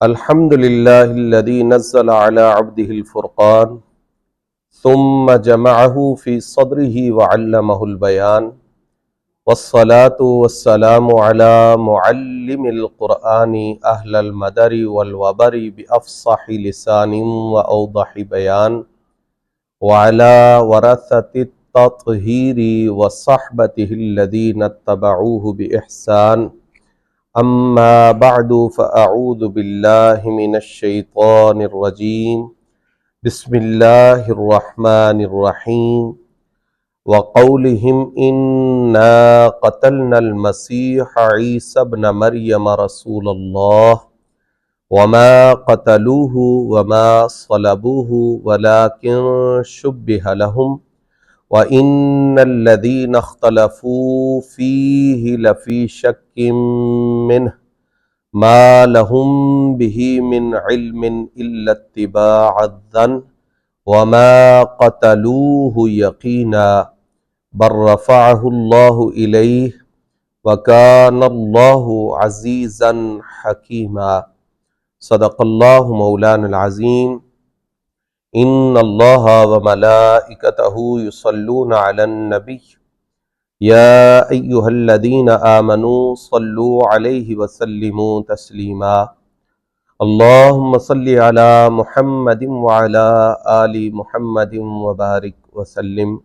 الحمد للہ الذی نزل علی عبدہ الفرقان ثم جمعہ فی صدرہ وعلمہ البیان والصلاة والسلام علی معلم القرآن اہل المدر والوبر بافصح لسان واوضح بیان وعلی ورثة التطہیر وصحبتہ الذین اتبعوہ بإحسان اما بعد فاعوذ باللہ من الشیطان الرجیم بسم اللہ الرحمن الرحیم وقولہم انا قتلنا المسیح عیسی ابن مریم رسول اللہ وما قتلوه وما صلبوه ولكن شبہ لهم وَإِنَّ الَّذِينَ اخْتَلَفُوا فِيهِ لَفِي شَكٍّ مِّنْهُ مَا لَهُم بِهِ مِنْ عِلْمٍ إِلَّا اتِّبَاعَ الظَّنِّ وَمَا قَتَلُوهُ يَقِينًا بَل رَّفَعَهُ اللَّهُ إِلَيْهِ وَكَانَ اللَّهُ عَزِيزًا حَكِيمًا صدق اللہ مولانا العظیم ان اللہ وملائکتہ یصلون علی النبی یا ایہا الذین آمنوا صلوا علیہ وسلموا تسلیما اللہم صلی علی محمد وعلی آل محمد وبارک وسلم۔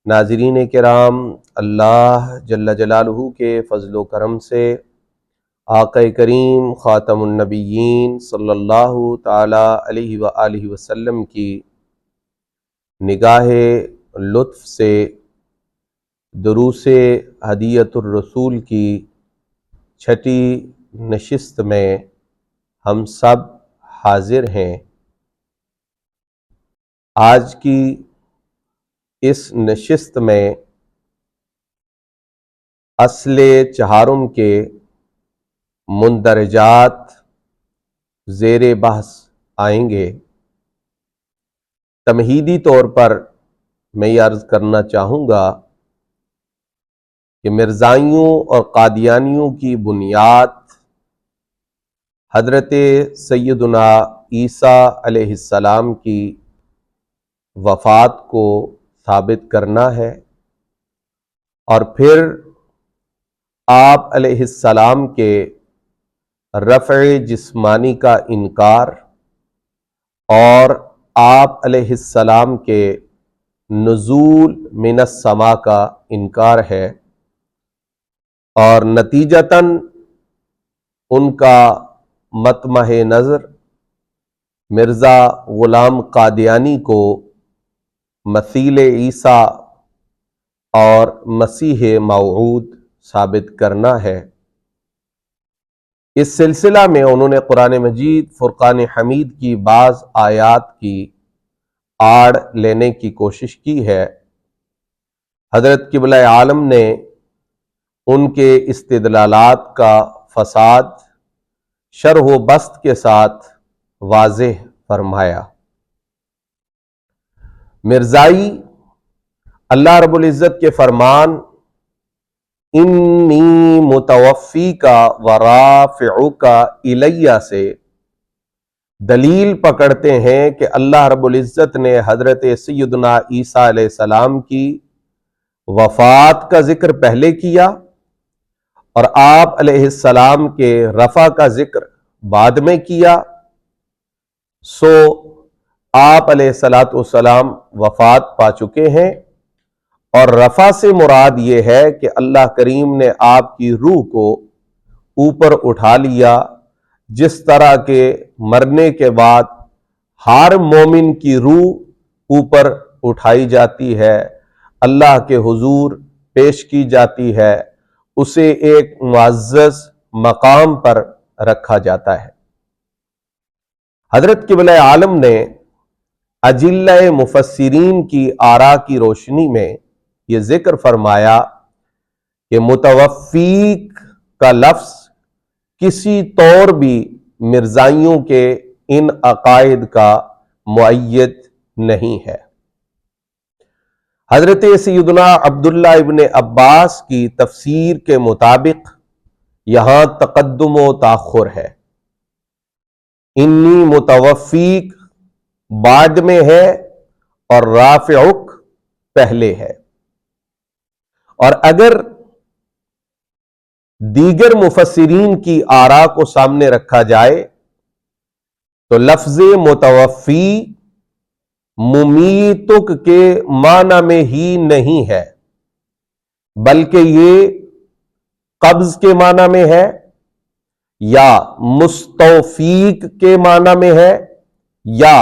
ناظرین کرام، اللہ جل جلالہ کے فضل و کرم سے آقا کریم خاتم النبیین صلی اللہ تعالی علیہ وآلہ وسلم کی نگاہ لطف سے دروس ہدیۃ الرسول کی چھٹی نشست میں ہم سب حاضر ہیں۔ آج کی اس نشست میں اصل چہارم کے مندرجات زیر بحث آئیں گے۔ تمہیدی طور پر میں یہ عرض کرنا چاہوں گا کہ مرزائیوں اور قادیانیوں کی بنیاد حضرت سیدنا عیسیٰ علیہ السلام کی وفات کو ثابت کرنا ہے، اور پھر آپ علیہ السلام کے رفع جسمانی کا انکار اور آپ علیہ السلام کے نزول من السماء کا انکار ہے، اور نتیجتاً ان کا مطمع نظر مرزا غلام قادیانی کو مثیل عیسیٰ اور مسیح موعود ثابت کرنا ہے۔ اس سلسلہ میں انہوں نے قرآن مجید فرقان حمید کی بعض آیات کی آڑ لینے کی کوشش کی ہے۔ حضرت قبلہ عالم نے ان کے استدلالات کا فساد شرح و بسط کے ساتھ واضح فرمایا۔ مرزائی اللہ رب العزت کے فرمان انی متوفیک ورافعک الیہ سے دلیل پکڑتے ہیں کہ اللہ رب العزت نے حضرت سیدنا عیسیٰ علیہ السلام کی وفات کا ذکر پہلے کیا اور آپ علیہ السلام کے رفع کا ذکر بعد میں کیا، سو آپ علیہ السلام وفات پا چکے ہیں، اور رفع سے مراد یہ ہے کہ اللہ کریم نے آپ کی روح کو اوپر اٹھا لیا، جس طرح کے مرنے کے بعد ہر مومن کی روح اوپر اٹھائی جاتی ہے، اللہ کے حضور پیش کی جاتی ہے، اسے ایک معزز مقام پر رکھا جاتا ہے۔ حضرت قبلہ عالم نے اجلہ مفسرین کی آراء کی روشنی میں یہ ذکر فرمایا کہ متوفیق کا لفظ کسی طور بھی مرزائیوں کے ان عقائد کا مؤید نہیں ہے۔ حضرت سیدنا عبداللہ ابن عباس کی تفسیر کے مطابق یہاں تقدم و تاخر ہے۔ انی متوفیک بعد میں ہے اور رافعک پہلے ہے. اور اگر دیگر مفسرین کی آراء کو سامنے رکھا جائے تو لفظ متوفی ممیتک کے معنی میں ہی نہیں ہے، بلکہ یہ قبض کے معنی میں ہے یا مستوفیق کے معنی میں ہے یا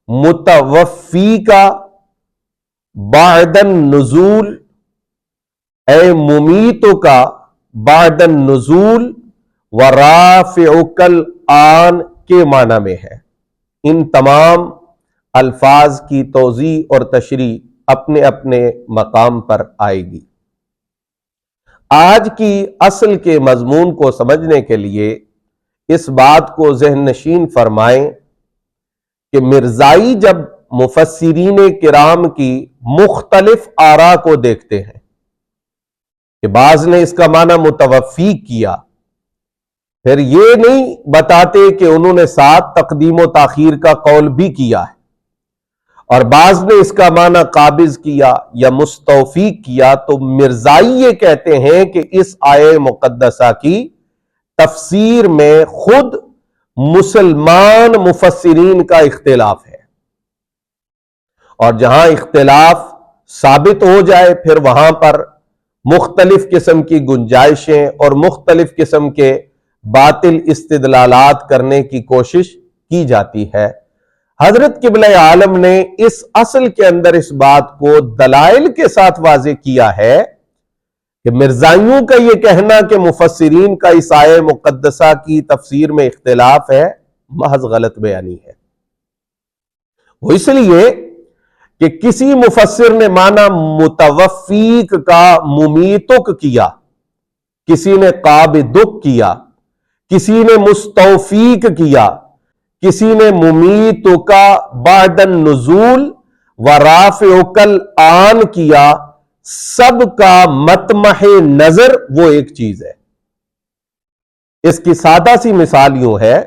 متوفی کا بعد النزول اے ممیتو کا بعد النزول ورافعک الآن کے معنی میں ہے. ان تمام الفاظ کی توضیح اور تشریح اپنے اپنے مقام پر آئے گی. آج کی اصل کے مضمون کو سمجھنے کے لیے اس بات کو ذہن نشین فرمائیں کہ مرزائی جب مفسرین کرام کی مختلف آراء کو دیکھتے ہیں کہ بعض نے اس کا معنی متوفی کیا، پھر یہ نہیں بتاتے کہ انہوں نے ساتھ تقدیم و تاخیر کا قول بھی کیا ہے، اور بعض نے اس کا معنی قابض کیا یا مستوفیق کیا، تو مرزائی یہ کہتے ہیں کہ اس آیہ مقدسہ کی تفسیر میں خود مسلمان مفسرین کا اختلاف ہے، اور جہاں اختلاف ثابت ہو جائے پھر وہاں پر مختلف قسم کی گنجائشیں اور مختلف قسم کے باطل استدلالات کرنے کی کوشش کی جاتی ہے. حضرت قبلہ عالم نے اس اصل کے اندر اس بات کو دلائل کے ساتھ واضح کیا ہے کہ مرزائیوں کا یہ کہنا کہ مفسرین کا اس آیہ مقدسہ کی تفسیر میں اختلاف ہے محض غلط بیانی ہے. وہ اس لیے کہ کسی مفسر نے معنی متوفیق کا ممیتک کیا، کسی نے قابضک کیا، کسی نے مستوفیق کیا، کسی نے ممیتک بعد النزول ورافعک الآن کیا. سب کا مطمح نظر وہ ایک چیز ہے. اس کی سادہ سی مثال یوں ہے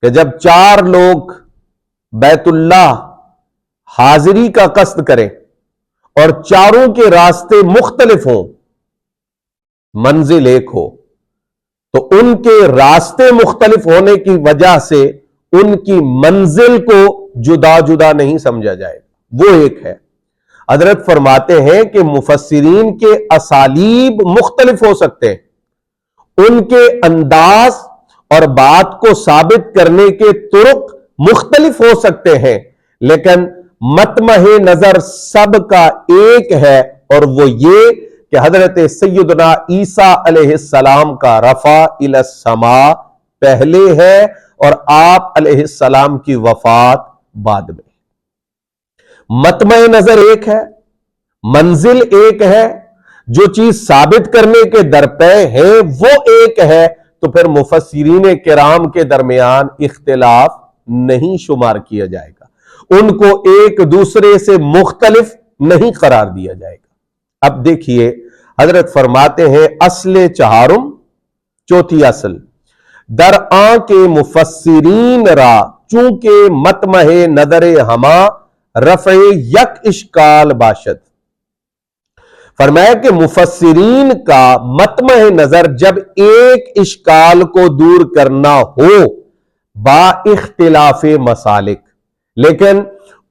کہ جب 4 لوگ بیت اللہ حاضری کا قصد کریں اور چاروں کے راستے مختلف ہوں، منزل ایک ہو، تو ان کے راستے مختلف ہونے کی وجہ سے ان کی منزل کو جدا جدا نہیں سمجھا جائے، وہ ایک ہے. حضرت فرماتے ہیں کہ مفسرین کے اسالیب مختلف ہو سکتے ہیں، ان کے انداز اور بات کو ثابت کرنے کے طرق مختلف ہو سکتے ہیں، لیکن مطمح نظر سب کا ایک ہے، اور وہ یہ کہ حضرت سیدنا عیسیٰ علیہ السلام کا رفع الی السماء پہلے ہے اور آپ علیہ السلام کی وفات بعد میں. مطمع نظر ایک ہے، منزل ایک ہے، جو چیز ثابت کرنے کے درپے ہے وہ ایک ہے، تو پھر مفسرین کرام کے درمیان اختلاف نہیں شمار کیا جائے گا، ان کو ایک دوسرے سے مختلف نہیں قرار دیا جائے گا. اب دیکھیے حضرت فرماتے ہیں اصل چہارم، چوتھی اصل، در آن کے مفسرین را چونکہ مطمح نظر ہما رفع یک اشکال باشد. فرمایا کہ مفسرین کا مطمح نظر جب ایک اشکال کو دور کرنا ہو با اختلاف مسالک، لیکن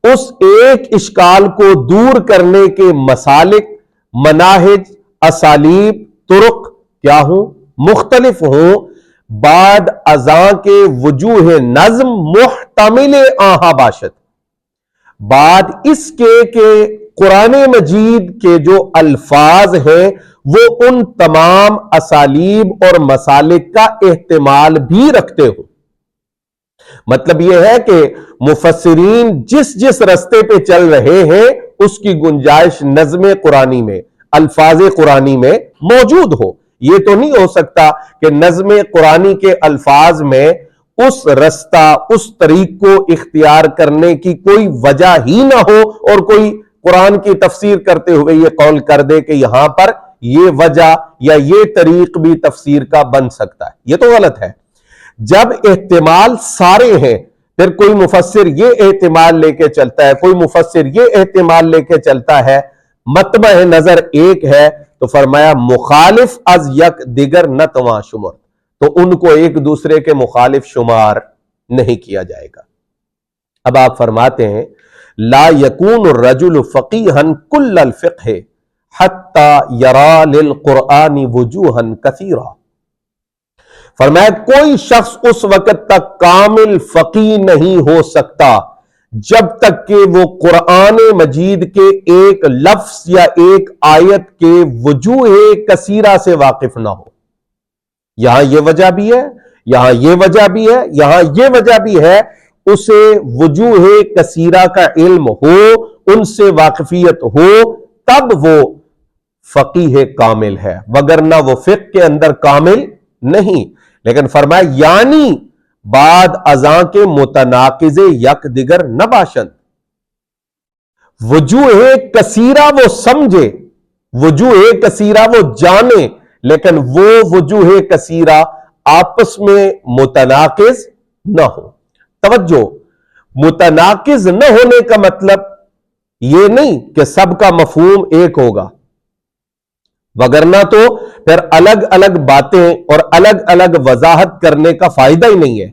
اس ایک اشکال کو دور کرنے کے مسالک، مناہج، اسالیب، طرق کیا ہوں؟ مختلف ہوں، بعد ازاں کے وجوہ نظم محتمل آہا باشد، بعد اس کے کہ قرآن مجید کے جو الفاظ ہیں وہ ان تمام اسالیب اور مسالک کا احتمال بھی رکھتے ہوں. مطلب یہ ہے کہ مفسرین جس جس رستے پہ چل رہے ہیں اس کی گنجائش نظم قرآنی میں، الفاظ قرآنی میں موجود ہو. یہ تو نہیں ہو سکتا کہ نظم قرآنی کے الفاظ میں اس رستہ، اس طریق کو اختیار کرنے کی کوئی وجہ ہی نہ ہو اور کوئی قرآن کی تفسیر کرتے ہوئے یہ قول کر دے کہ یہاں پر یہ وجہ یا یہ طریق بھی تفسیر کا بن سکتا ہے. یہ تو غلط ہے. جب احتمال سارے ہیں، پھر کوئی مفسر یہ احتمال لے کے چلتا ہے، کوئی مفسر یہ احتمال لے کے چلتا ہے، مطمع نظر ایک ہے، تو فرمایا مخالف از یک دیگر نتواں شمر، تو ان کو ایک دوسرے کے مخالف شمار نہیں کیا جائے گا۔ اب آپ فرماتے ہیں لا یکون الرجل فقیہا کل الفقہ حتی یرا للقرآن وجوہا کثیرا، فرمایا کوئی شخص اس وقت تک کامل فقیہ نہیں ہو سکتا جب تک کہ وہ قرآن مجید کے ایک لفظ یا ایک آیت کے وجوہ کثیرہ سے واقف نہ ہو۔ یہاں یہ وجہ بھی ہے، یہاں یہ وجہ بھی ہے، یہاں یہ وجہ بھی ہے، اسے وجوہ کثیرہ کا علم ہو، ان سے واقفیت ہو، تب وہ فقیہ کامل ہے، وگرنہ وہ فقہ کے اندر کامل نہیں۔ لیکن فرمایا یعنی بعد ازاں کے متناقض یک دیگر نہ باشند، وجوہ کثیرہ وہ سمجھے، وجوہ کثیرہ وہ جانے، لیکن وہ وجوہ کثیرہ آپس میں متناقض نہ ہو۔ توجہ، متناقض نہ ہونے کا مطلب یہ نہیں کہ سب کا مفہوم ایک ہوگا، وگرنہ تو پھر الگ الگ باتیں اور الگ الگ وضاحت کرنے کا فائدہ ہی نہیں ہے۔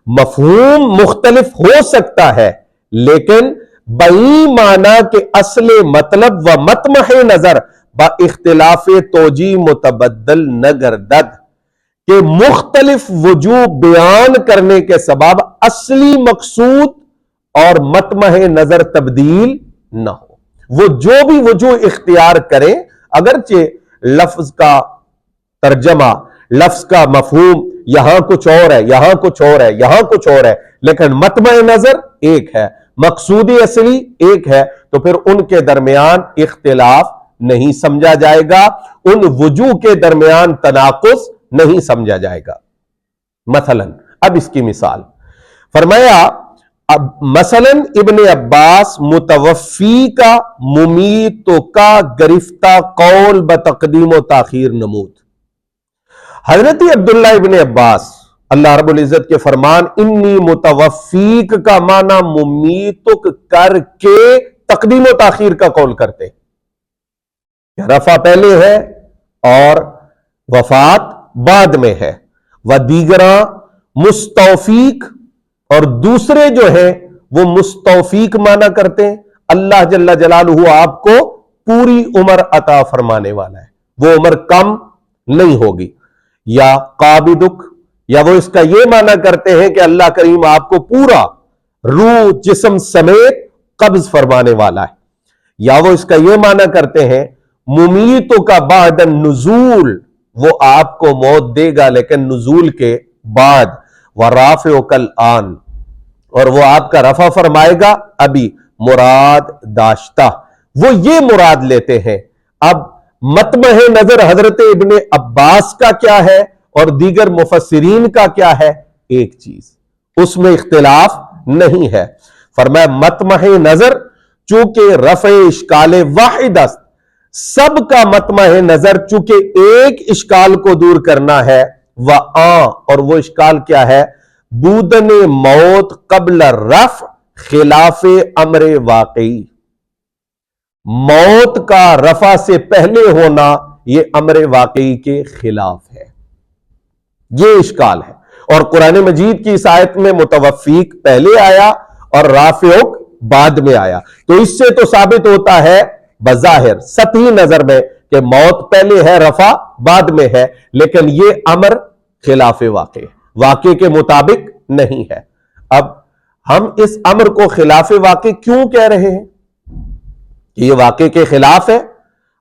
مفہوم مختلف ہو سکتا ہے، لیکن بئی معنی کے اصل مطلب و مطمح نظر با اختلاف توجیہ متبدل نہ گردد، کہ مختلف وجوہ بیان کرنے کے سبب اصلی مقصود اور مطمح نظر تبدیل نہ ہو۔ وہ جو بھی وجوہ اختیار کریں، اگرچہ لفظ کا ترجمہ، لفظ کا مفہوم یہاں کچھ اور ہے، یہاں کچھ اور ہے، یہاں کچھ اور ہے، لیکن مطمع نظر ایک ہے، مقصود اصلی ایک ہے، تو پھر ان کے درمیان اختلاف نہیں سمجھا جائے گا، ان وجوہ کے درمیان تناقض نہیں سمجھا جائے گا۔ مثلا اب اس کی مثال فرمایا، اب مثلا ابن عباس متوفی کا ممیتوں کا گرفتہ قول بتقدیم و تاخیر نمود۔ حضرت عبداللہ ابن عباس اللہ رب العزت کے فرمان انی متوفیک کا معنی ممیتک کر کے تقدیم و تاخیر کا قول کرتے، رفع پہلے ہے اور وفات بعد میں ہے، و دیگراں مستوفیق، اور دوسرے جو ہیں وہ مستوفیق معنی کرتے ہیں، اللہ جل جلالہ آپ کو پوری عمر عطا فرمانے والا ہے، وہ عمر کم نہیں ہوگی، یا قابضک، یا وہ اس کا یہ معنی کرتے ہیں کہ اللہ کریم آپ کو پورا روح جسم سمیت قبض فرمانے والا ہے، یا وہ اس کا یہ معنی کرتے ہیں ممیتوں کا بعد النزول، وہ آپ کو موت دے گا لیکن نزول کے بعد، ورافعک الآن، اور وہ آپ کا رفع فرمائے گا ابھی، مراد داشتہ، وہ یہ مراد لیتے ہیں۔ اب مطمح نظر حضرت ابن عباس کا کیا ہے اور دیگر مفسرین کا کیا ہے؟ ایک چیز، اس میں اختلاف نہیں ہے۔ فرمایا مطمح نظر چونکہ رفع اشکال واحد است، سب کا مطمح نظر چونکہ ایک اشکال کو دور کرنا ہے، اور وہ اشکال کیا ہے؟ بودن موت قبل رفع خلاف امر واقعی، موت کا رفع سے پہلے ہونا یہ امر واقعی کے خلاف ہے، یہ اشکال ہے۔ اور قرآن مجید کی اس آیت میں متوفیق پہلے آیا اور رافعک بعد میں آیا، تو اس سے تو ثابت ہوتا ہے بظاہر سطحی نظر میں کہ موت پہلے ہے، رفع بعد میں ہے، لیکن یہ امر خلاف واقع ہے، واقع کے مطابق نہیں ہے۔ اب ہم اس امر کو خلاف واقع کیوں کہہ رہے ہیں کہ یہ واقع کے خلاف ہے؟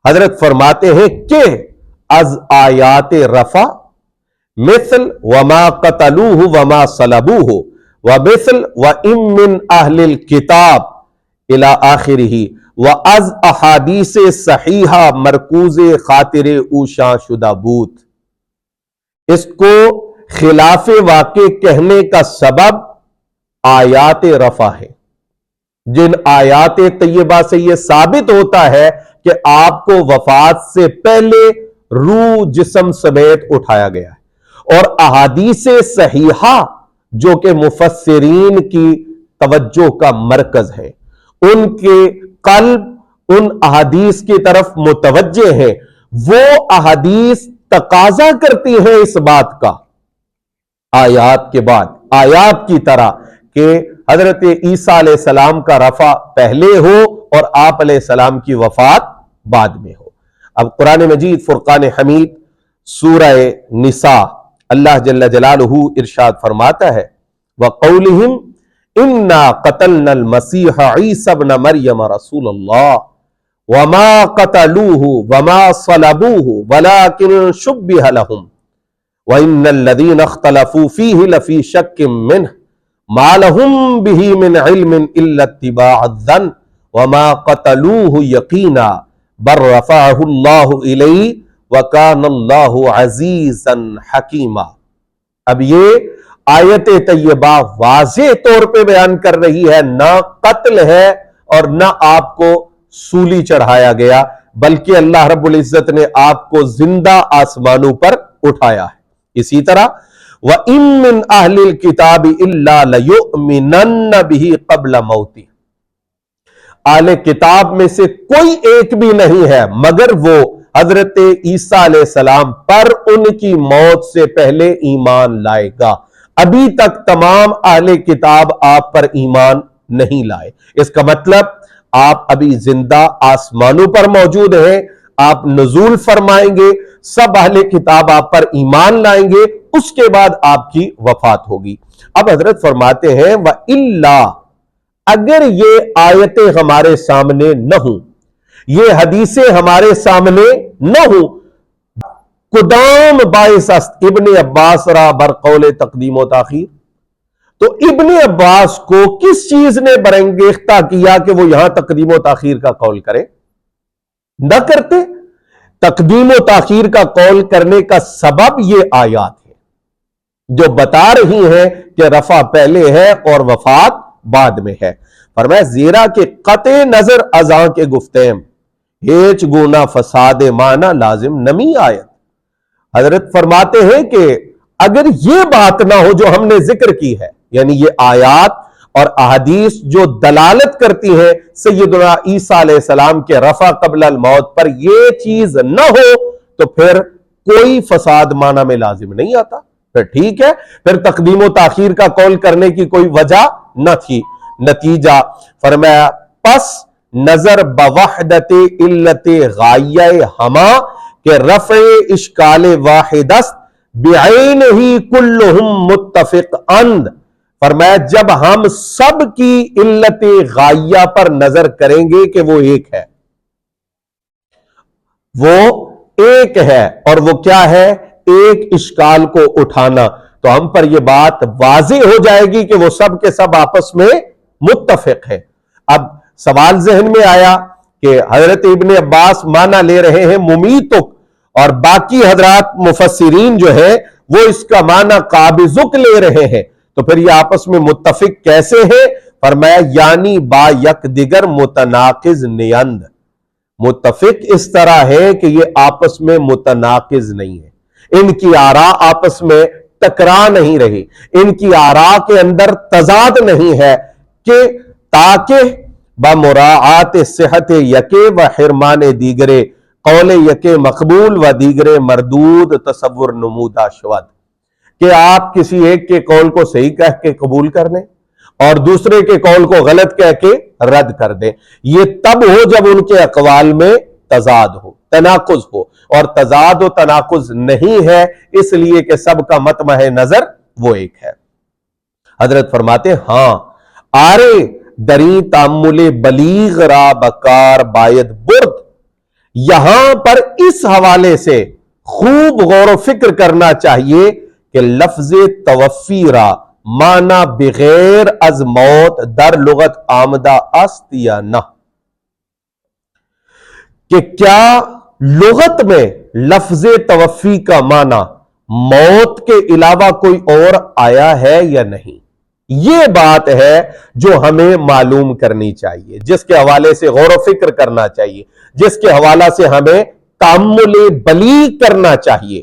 حضرت فرماتے ہیں کہ از آیات رفع مثل وما قتلوہ وما صلبوہ ومثل وَإِن مِّنْ أَهْلِ الْكِتَابِ الى آخرہ وَأَز احادیث صحیحہ مرکوز خاطر اوشاں شدہ بود، اس کو خلاف واقع کہنے کا سبب آیات رفع ہے، جن آیات طیبہ سے یہ ثابت ہوتا ہے کہ آپ کو وفات سے پہلے روح جسم سمیت اٹھایا گیا ہے، اور احادیث صحیحہ جو کہ مفسرین کی توجہ کا مرکز ہے، ان کے قلب ان احادیث کی طرف متوجہ ہے، وہ احادیث تقاضا کرتی ہیں اس بات کا آیات کے بعد، آیات کی طرح کہ حضرت عیسیٰ علیہ السلام کا رفع پہلے ہو اور آپ علیہ السلام کی وفات بعد میں ہو۔ اب قرآن مجید فرقان حمید سورہ نساء اللہ جل جلالہ ارشاد فرماتا ہے وَقَوْلِهِمْ إِنَّا قَتَلْنَا الْمَسِيحَ عِيسَى ابْنَ مَرْيَمَ رَسُولَ اللَّهِ وَمَا قَتَلُوهُ وَمَا صَلَبُوهُ وَلَكِنْ شُبِّهَ لَهُمْ وَإِنَّ الَّذِينَ اخْتَلَفُوا فِيهِ لَفِي شَكٍّ مِّنْهُ مَا لَهُمْ بِهِ مِنْ عِلْمٍ إِلَّا اتِّبَاعَ الظَّنِّ وَمَا قَتَلُوهُ يَقِينًا بَلْ رَفَعَهُ اللَّهُ إِلَيْهِ وَكَانَ اللَّهُ عَزِيزًا حَكِيمًا۔ اب یہ آیت طیبہ واضح طور پہ بیان کر رہی ہے نہ قتل ہے اور نہ آپ کو سولی چڑھایا گیا، بلکہ اللہ رب العزت نے آپ کو زندہ آسمانوں پر اٹھایا ہے۔ اسی طرح وَإِن مِّنْ أَهْلِ الْكِتَابِ إِلَّا لَيُؤْمِنَنَّ بِهِ قَبْلَ مَوْتِهِ، اہل کتاب میں سے کوئی ایک بھی نہیں ہے مگر وہ حضرت عیسیٰ علیہ السلام پر ان کی موت سے پہلے ایمان لائے گا۔ ابھی تک تمام اہل کتاب آپ پر ایمان نہیں لائے، اس کا مطلب آپ ابھی زندہ آسمانوں پر موجود ہیں، آپ نزول فرمائیں گے، سب اہل کتاب آپ پر ایمان لائیں گے، اس کے بعد آپ کی وفات ہوگی۔ اب حضرت فرماتے ہیں وَإِلَّا، اگر یہ آیتیں ہمارے سامنے نہ ہوں، یہ حدیثیں ہمارے سامنے نہ ہوں، قدام باعث است ابن عباس را بر قول تقدیم و تاخیر، تو ابن عباس کو کس چیز نے برانگیختہ کیا کہ وہ یہاں تقدیم و تاخیر کا قول کرے؟ نہ کرتے۔ تقدیم و تاخیر کا قول کرنے کا سبب یہ آیات ہے جو بتا رہی ہیں کہ رفع پہلے ہے اور وفات بعد میں ہے۔ فرمایا زیرا کہ قطع نظر ازاں کے گفتیم ہیچ گونا فساد معنی لازم نمی آیت۔ حضرت فرماتے ہیں کہ اگر یہ بات نہ ہو جو ہم نے ذکر کی ہے، یعنی یہ آیات اور احادیث جو دلالت کرتی ہیں سیدنا عیسیٰ علیہ السلام کے رفع قبل الموت پر، یہ چیز نہ ہو تو پھر کوئی فساد معنی میں لازم نہیں آتا، پھر ٹھیک ہے، پھر تقدیم و تاخیر کا قول کرنے کی کوئی وجہ نہ تھی۔ نتیجہ فرمایا پس نظر بوحدت علت غایہ ہما کہ رفع اشکال واحد است بعین ہی کلہم متفق اند، فرمایا جب ہم سب کی علت غایہ پر نظر کریں گے کہ وہ ایک ہے، وہ ایک ہے، اور وہ کیا ہے؟ ایک اشکال کو اٹھانا، تو ہم پر یہ بات واضح ہو جائے گی کہ وہ سب کے سب آپس میں متفق ہے۔ اب سوال ذہن میں آیا کہ حضرت ابن عباس معنی لے رہے ہیں ممیتک، اور باقی حضرات مفسرین جو ہے وہ اس کا معنی قابضک لے رہے ہیں، تو پھر یہ آپس میں متفق کیسے ہے؟ فرمایا یعنی با یک دیگر متناقض نیند، متفق اس طرح ہے کہ یہ آپس میں متناقض نہیں ہے، ان کی آراء آپس میں ٹکرا نہیں رہی، ان کی آراء کے اندر تضاد نہیں ہے، کہ تاکہ بمراعات صحت یکے و حرمان دیگرے قول یکے مقبول و دیگرے مردود تصور نمودہ شود، کہ آپ کسی ایک کے قول کو صحیح کہہ کے قبول کر لیں اور دوسرے کے قول کو غلط کہہ کے رد کر دیں۔ یہ تب ہو جب ان کے اقوال میں تضاد ہو، تناقض ہو، اور تضاد و تناقض نہیں ہے، اس لیے کہ سب کا مطمع نظر وہ ایک ہے۔ حضرت فرماتے ہاں آرے دری تامل بلیغ را بکار باید برد، یہاں پر اس حوالے سے خوب غور و فکر کرنا چاہیے کہ لفظ توفی را معنی بغیر از موت در لغت آمدہ است یا نہ، کہ کیا لغت میں لفظ توفی کا معنی موت کے علاوہ کوئی اور آیا ہے یا نہیں، یہ بات ہے جو ہمیں معلوم کرنی چاہیے، جس کے حوالے سے غور و فکر کرنا چاہیے، جس کے حوالے سے ہمیں تأمل بلیغ کرنا چاہیے۔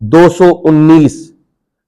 219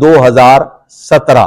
2017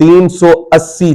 380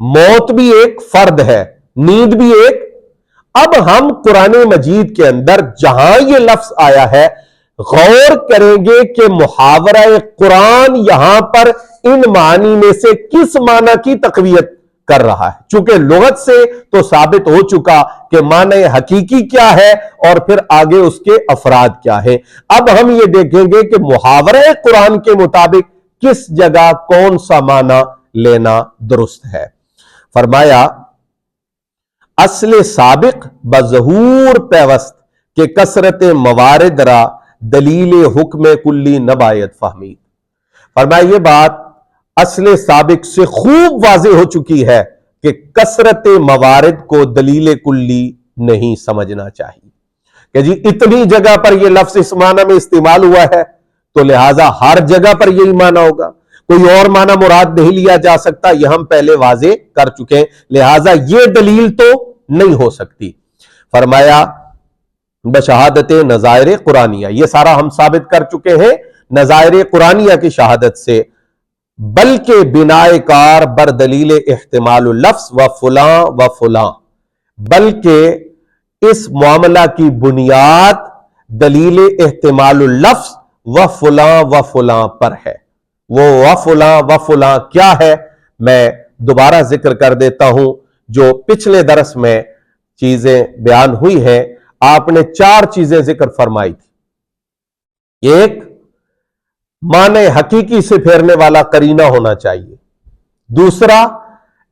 موت بھی ایک فرد ہے، نیند بھی ایک۔ اب ہم قرآن مجید کے اندر جہاں یہ لفظ آیا ہے غور کریں گے کہ محاورہ قرآن یہاں پر ان معنی میں سے کس معنی کی تقویت کر رہا ہے۔ چونکہ لغت سے تو ثابت ہو چکا کہ معنی حقیقی کیا ہے اور پھر آگے اس کے افراد کیا ہیں۔ اب ہم یہ دیکھیں گے کہ محاورہ قرآن کے مطابق کس جگہ کون سا معنی لینا درست ہے۔ فرمایا اصل سابق بظہور پیوست کہ کثرت موارد را دلیل حکم کلی نبایت فہمید۔ فرمایا یہ بات اصل سابق سے خوب واضح ہو چکی ہے کہ کثرت موارد کو دلیل کلی نہیں سمجھنا چاہیے کہ جی اتنی جگہ پر یہ لفظ اس معنی میں استعمال ہوا ہے تو لہٰذا ہر جگہ پر یہی معنی ہوگا، کوئی اور معنی مراد نہیں لیا جا سکتا، یہ ہم پہلے واضح کر چکے ہیں، لہٰذا یہ دلیل تو نہیں ہو سکتی۔ فرمایا بشہادت نظائر قرآنیہ، یہ سارا ہم ثابت کر چکے ہیں نظائر قرآنیہ کی شہادت سے، بلکہ بناء کار بر دلیل احتمال اللفظ و فلاں و فلاں، بلکہ اس معاملہ کی بنیاد دلیل احتمال اللفظ و فلاں پر ہے۔ وہ و فلاں کیا ہے میں دوبارہ ذکر کر دیتا ہوں، جو پچھلے درس میں چیزیں بیان ہوئی ہیں۔ آپ نے 4 چیزیں ذکر فرمائی تھی۔ ایک، معنی حقیقی سے پھیرنے والا قرینہ ہونا چاہیے۔ دوسرا،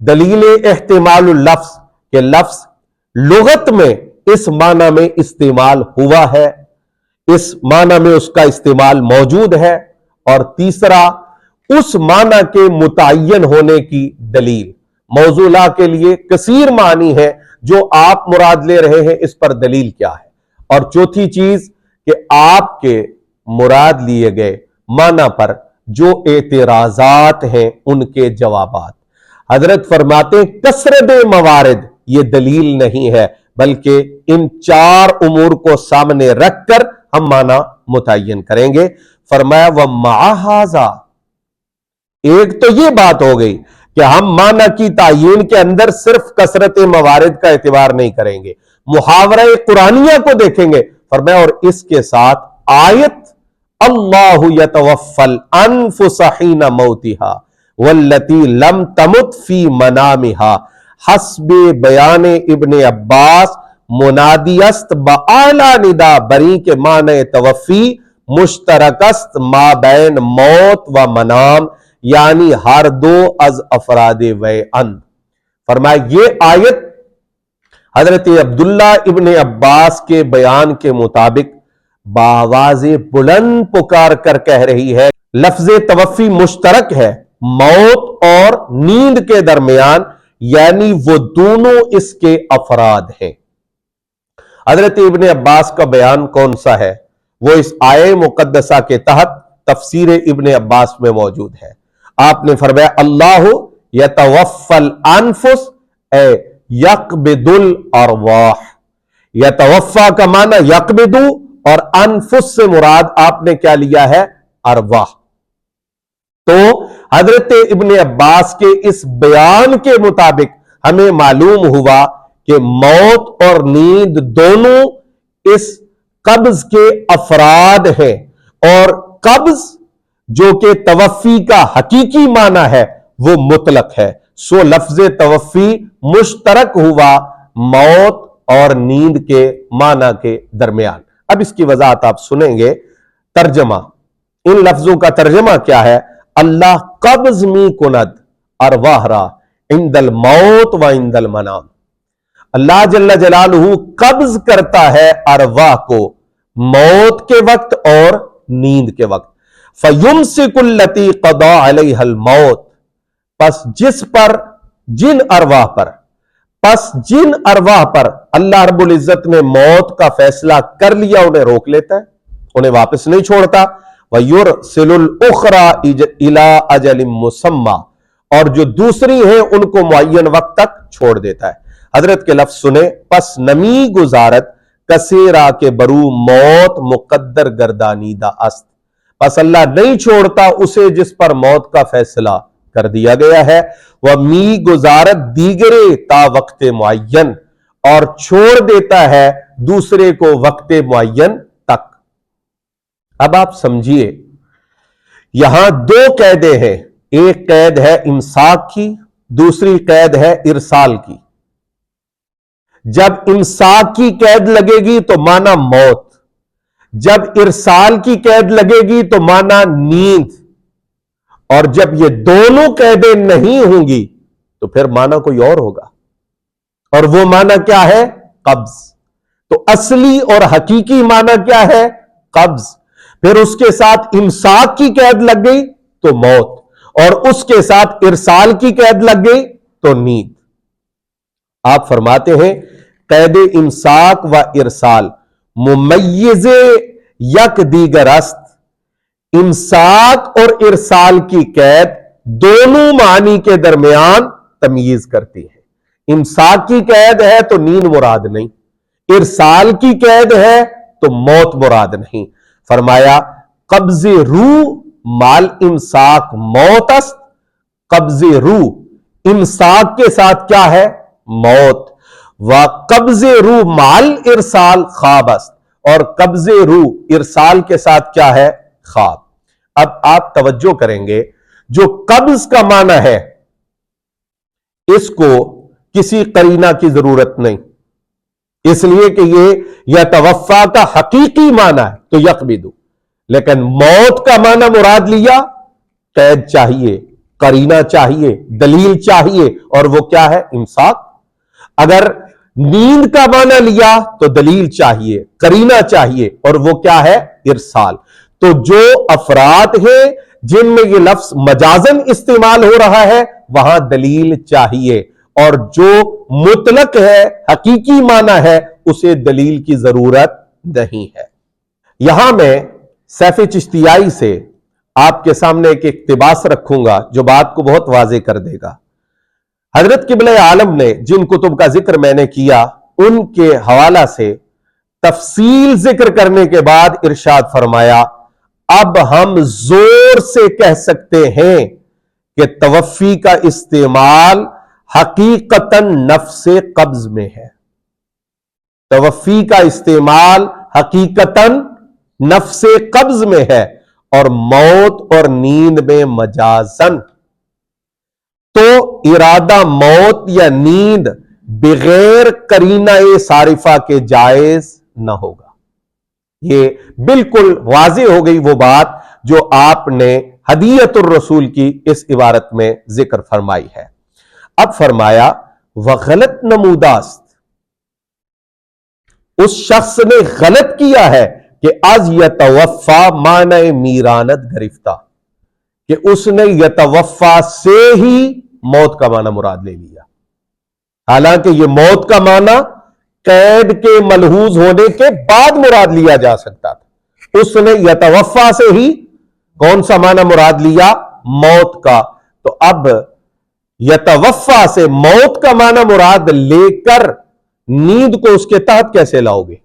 دلیل احتمال اللفظ کہ لفظ لغت میں اس معنی میں استعمال ہوا ہے، اس معنی میں اس کا استعمال موجود ہے۔ اور تیسرا، اس معنی کے متعین ہونے کی دلیل۔ موضوع لا کے لیے کثیر معنی ہے، جو آپ مراد لے رہے ہیں اس پر دلیل کیا ہے۔ اور چوتھی چیز کہ آپ کے مراد لیے گئے معنی پر جو اعتراضات ہیں ان کے جوابات۔ حضرت فرماتے ہیں کثرت موارد یہ دلیل نہیں ہے، بلکہ ان 4 امور کو سامنے رکھ کر ہم معنی متعین کریں گے۔ فرمایا وَمَعَ هَذَا، ایک تو یہ بات ہو گئی کہ ہم معنی کی تعیین کے اندر صرف کثرت موارد کا اعتبار نہیں کریں گے، محاورہ قرآنیہ کو دیکھیں گے۔ فرمایا اور اس کے ساتھ آیت اللہ یتوفی الانفس حین موتہا واللتی لم تمت فی منامہا حسب بیان ابن عباس منادی است باعلی ندا بری کے معنی توفی مشترک است ما بین موت و منام، یعنی ہر دو از افراد ویعن۔ فرمایا یہ آیت حضرت عبداللہ ابن عباس کے بیان کے مطابق بآواز بلند پکار کر کہہ رہی ہے لفظ توفی مشترک ہے موت اور نیند کے درمیان، یعنی وہ دونوں اس کے افراد ہیں۔ حضرت ابن عباس کا بیان کون سا ہے؟ وہ اس آیہ مقدسہ کے تحت تفسیر ابن عباس میں موجود ہے۔ آپ نے فرمایا اللہ یتوفی الانفس اے یقبض الارواح، یتوفا کا معنی یقبض اور انفس سے مراد آپ نے کیا لیا ہے؟ ارواح۔ تو حضرت ابن عباس کے اس بیان کے مطابق ہمیں معلوم ہوا کہ موت اور نیند دونوں اس قبض کے افراد ہیں، اور قبض جو کہ توفی کا حقیقی معنی ہے وہ مطلق ہے، سو لفظ توفی مشترک ہوا موت اور نیند کے معنی کے درمیان۔ اب اس کی وضاحت آپ سنیں گے۔ ترجمہ، ان لفظوں کا ترجمہ کیا ہے؟ اللہ قبض می کند ارواح را عند الموت و عند المنام، اللہ جل جلالہ قبض کرتا ہے ارواح کو موت کے وقت اور نیند کے وقت۔ فَيُمْسِكُ الَّتِي قَضَى عَلَيْهَا الْمَوْتِ، پس جن ارواح پر اللہ رب العزت نے موت کا فیصلہ کر لیا انہیں روک لیتا ہے، انہیں واپس نہیں چھوڑتا۔ وَيُرْسِلُ الْأُخْرَى إِلَىٰ أَجَلٍ مُّسَمًّى، اور جو دوسری ہیں ان کو معین وقت تک چھوڑ دیتا ہے۔ حضرت کے لفظ سنیں، پس نمی گزارت کسیرا کے برو موت مقدر گردانیدہ است، پس اللہ نہیں چھوڑتا اسے جس پر موت کا فیصلہ کر دیا گیا ہے. وہ می گزارت دیگرے تا وقت معین, اور چھوڑ دیتا ہے دوسرے کو وقت معین تک. اب آپ سمجھیے, یہاں دو قیدیں ہیں, ایک قید ہے امساک کی, دوسری قید ہے ارسال کی. جب امساک کی قید لگے گی تو مانا موت, جب ارسال کی قید لگے گی تو مانا نیند, اور جب یہ دونوں قیدیں نہیں ہوں گی تو پھر مانا کوئی اور ہوگا, اور وہ مانا کیا ہے؟ قبض. تو اصلی اور حقیقی مانا کیا ہے؟ قبض. پھر اس کے ساتھ امساک کی قید لگ گئی تو موت, اور اس کے ساتھ ارسال کی قید لگ گئی تو نیند. آپ فرماتے ہیں قید امساک و ارسال ممیز یک دیگر است. امساک اور ارسال کی قید دونوں معنی کے درمیان تمیز کرتی ہے. امساک کی قید ہے تو نیند مراد نہیں, ارسال کی قید ہے تو موت مراد نہیں. فرمایا قبض روح مال امساک موت است. قبض روح امساک کے ساتھ کیا ہے؟ موت. و قبض روح مال ارسال خواب است, اور قبض روح ارسال کے ساتھ کیا ہے؟ خواب. اب آپ توجہ کریں گے, جو قبض کا معنی ہے اس کو کسی قرینہ کی ضرورت نہیں, اس لیے کہ یہ یتوفا کا حقیقی معنی ہے تو یقبض. لیکن موت کا معنی مراد لیا, قید چاہیے, قرینہ چاہیے, دلیل چاہیے, اور وہ کیا ہے؟ امساک. اگر نیند کا معنی لیا تو دلیل چاہیے, قرینہ چاہیے, اور وہ کیا ہے؟ ارسال. تو جو افراد ہیں جن میں یہ لفظ مجازن استعمال ہو رہا ہے وہاں دلیل چاہیے, اور جو مطلق ہے حقیقی معنی ہے اسے دلیل کی ضرورت نہیں ہے. یہاں میں سیف چشتیائی سے آپ کے سامنے ایک اقتباس رکھوں گا جو بات کو بہت واضح کر دے گا. حضرت قبلہ عالم نے جن کتب کا ذکر میں نے کیا ان کے حوالہ سے تفصیل ذکر کرنے کے بعد ارشاد فرمایا اب ہم زور سے کہہ سکتے ہیں کہ توفی کا استعمال حقیقتاً نفس قبض میں ہے. توفی کا استعمال حقیقتاً نفس قبض میں ہے اور موت اور نیند میں مجازن. تو ارادہ موت یا نیند بغیر قرینہ صارفہ کے جائز نہ ہوگا. یہ بالکل واضح ہو گئی وہ بات جو آپ نے ہدیت الرسول کی اس عبارت میں ذکر فرمائی ہے. اب فرمایا وغلط نموداست, اس شخص نے غلط کیا ہے کہ از یتوفا معنی میرانت گرفتہ, کہ اس نے یتوفا سے ہی موت کا معنی مراد لے لیا, حالانکہ یہ موت کا معنی قید کے ملحوظ ہونے کے بعد مراد لیا جا سکتا تھا. اس نے یتوفا سے ہی کون سا معنی مراد لیا؟ موت کا. تو اب یتوفا سے موت کا معنی مراد لے کر نیند کو اس کے تحت کیسے لاؤ گے؟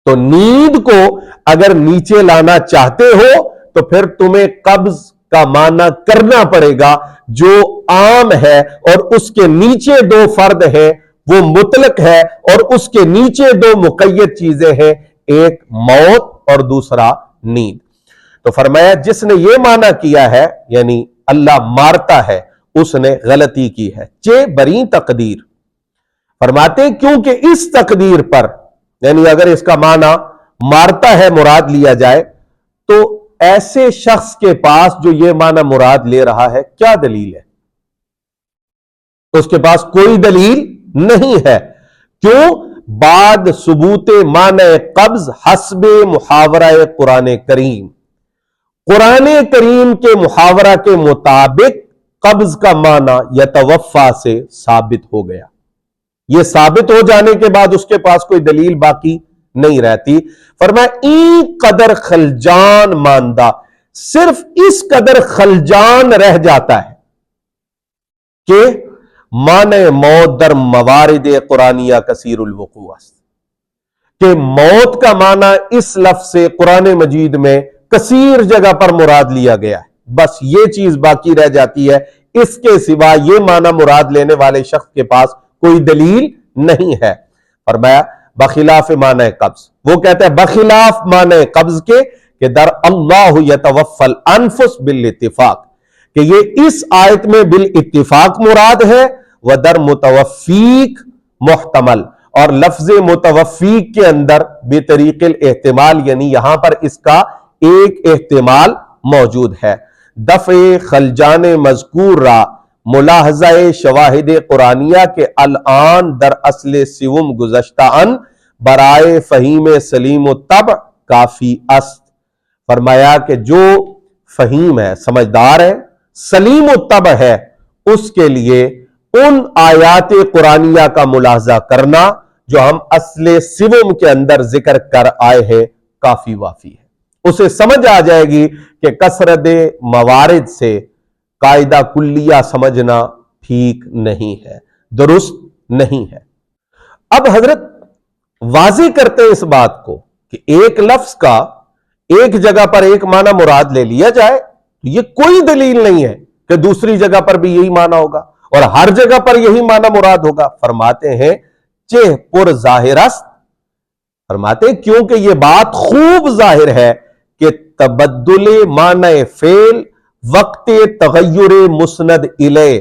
تو نیند کو اگر نیچے لانا چاہتے ہو تو پھر تمہیں قبض کا معنی کرنا پڑے گا جو عام ہے, اور اس کے نیچے دو فرد ہیں, وہ مطلق ہے, اور اس کے نیچے دو مقید چیزیں ہیں, ایک موت اور دوسرا نیند. تو فرمایا جس نے یہ معنی کیا ہے یعنی اللہ مارتا ہے اس نے غلطی کی ہے. چے بری تقدیر فرماتے ہیں کیونکہ اس تقدیر پر, یعنی اگر اس کا معنی مارتا ہے مراد لیا جائے تو ایسے شخص کے پاس جو یہ معنی مراد لے رہا ہے کیا دلیل ہے؟ اس کے پاس کوئی دلیل نہیں ہے. کیوں؟ بعد ثبوت معنی قبض حسب محاورہ قرآن کریم. قرآن کریم کے محاورہ کے مطابق قبض کا معنی یتوفا سے ثابت ہو گیا. یہ ثابت ہو جانے کے بعد اس کے پاس کوئی دلیل باقی نہیں رہتی. فرمایا این قدر خلجان ماندہ, صرف اس قدر خلجان رہ جاتا ہے کہ معنی موت در موارد قرآنیہ کثیر الوقوع است, کہ موت کا معنی اس لفظ سے قرآن مجید میں کثیر جگہ پر مراد لیا گیا ہے. بس یہ چیز باقی رہ جاتی ہے، اس کے سوا یہ معنی مراد لینے والے شخص کے پاس کوئی دلیل نہیں ہے۔ فرمایا بخلاف معنی قبض، وہ کہتے ہیں بخلاف معنی قبض کے کہ در اللہ یتوفی الانفس بالاتفاق، کہ یہ اس آیت میں بالاتفاق مراد ہے، ودر متوفیق محتمل، اور لفظ متوفیق کے اندر بطریق الاحتمال، یعنی یہاں پر اس کا ایک احتمال موجود ہے۔ دفع خلجان مذکور را ملاحظہ شواہد قرآنیہ کے الان در اصل سوم گزشتہ ان برائے فہیم سلیم و طبع کافی است۔ فرمایا کہ جو فہیم ہے، سمجھدار ہے، سلیم و طبع ہے، اس کے لیے ان آیات قرآنیہ کا ملاحظہ کرنا جو ہم اصل سوم کے اندر ذکر کر آئے ہیں کافی وافی ہے۔ اسے سمجھ آ جائے گی کہ کثرت موارد سے قاعدہ کلیہ سمجھنا ٹھیک نہیں ہے، درست نہیں ہے۔ اب حضرت واضح کرتے ہیں اس بات کو کہ ایک لفظ کا ایک جگہ پر ایک معنی مراد لے لیا جائے، یہ کوئی دلیل نہیں ہے کہ دوسری جگہ پر بھی یہی معنی ہوگا اور ہر جگہ پر یہی معنی مراد ہوگا۔ فرماتے ہیں چہ پر ظاہر است، فرماتے ہیں کیونکہ یہ بات خوب ظاہر ہے کہ تبدل معنی فعل وقت تغیر مسند الیہ،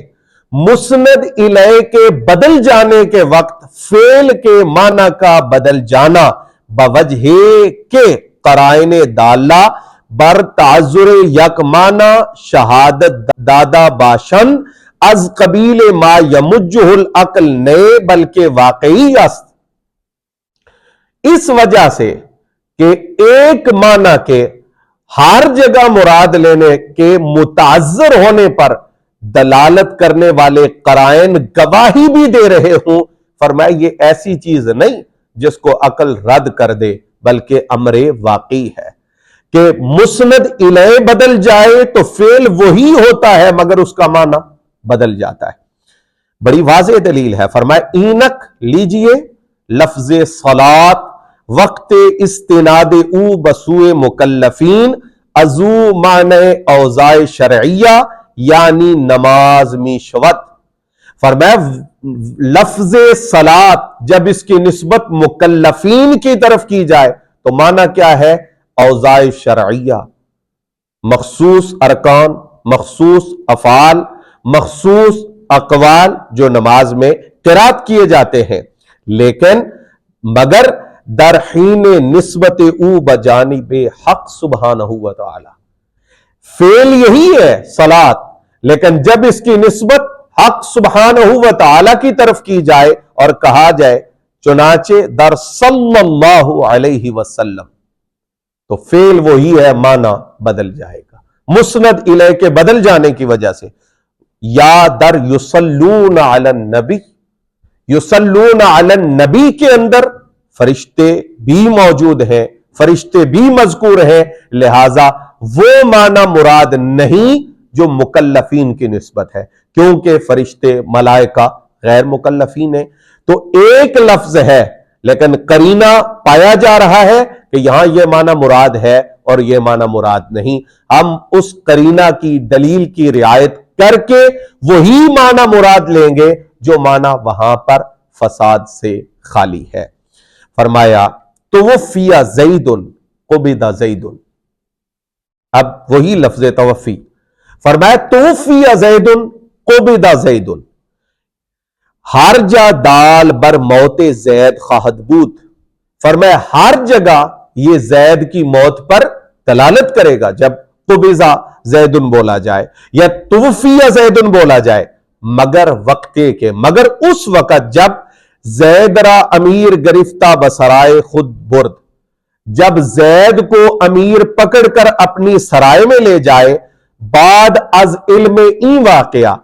مسند الیہ کے بدل جانے کے وقت فعل کے معنی کا بدل جانا بوجہ کے قرائن دالہ بر تعذر یک معنی شہادت دادا باشن از قبیل ما یمجہ العقل نئے بلکہ واقعی است۔ اس وجہ سے کہ ایک معنی کے ہر جگہ مراد لینے کے متعذر ہونے پر دلالت کرنے والے قرائن گواہی بھی دے رہے ہوں، فرمایا یہ ایسی چیز نہیں جس کو عقل رد کر دے، بلکہ امر واقعی ہے کہ مسند الیہ بدل جائے تو فعل وہی ہوتا ہے مگر اس کا معنی بدل جاتا ہے۔ بڑی واضح دلیل ہے۔ فرمایا اینک لیجئے لفظ صلاۃ وقت استناد او بسوء مکلفین ازو معنی اوضاع شرعیہ یعنی نماز می شوت۔ فرمایا لفظ صلاۃ جب اس کی نسبت مکلفین کی طرف کی جائے تو معنی کیا ہے؟ اوضاع شرعیہ، مخصوص ارکان، مخصوص افعال، مخصوص اقوال جو نماز میں قرات کیے جاتے ہیں، لیکن مگر در حین نسبت او بجانب حق سبحانہ و تعالی، فعل یہی ہے صلاۃ، لیکن جب اس کی نسبت حق سبحانہ و تعالی کی طرف کی جائے اور کہا جائے چنانچہ در صلی اللہ علیہ وسلم، تو فعل وہی ہے، معنی بدل جائے گا مسند الیہ کے بدل جانے کی وجہ سے۔ یا در یصلون علی النبی، یصلون علی النبی کے اندر فرشتے بھی موجود ہیں، فرشتے بھی مذکور ہیں، لہذا وہ معنی مراد نہیں جو مکلفین کی نسبت ہے، کیونکہ فرشتے ملائکہ غیر مکلفین ہیں۔ تو ایک لفظ ہے لیکن قرینہ پایا جا رہا ہے کہ یہاں یہ معنی مراد ہے اور یہ معنی مراد نہیں، ہم اس قرینہ کی دلیل کی رعایت کر کے وہی معنی مراد لیں گے جو معنی وہاں پر فساد سے خالی ہے۔ فرمایا توفی زید قبض زید، اب وہی لفظ توفی، فرمایا توفی زید قبض زید، ہر جا دال بر موت زید خواہد بود، فرمایا ہر جگہ یہ زید کی موت پر دلالت کرے گا جب قبض زید بولا جائے یا توفی زید بولا جائے، مگر وقتے کے، مگر اس وقت جب زید را امیر گرفتہ بسرائے خود برد، جب زید کو امیر پکڑ کر اپنی سرائے میں لے جائے، بعد از علم این واقعہ،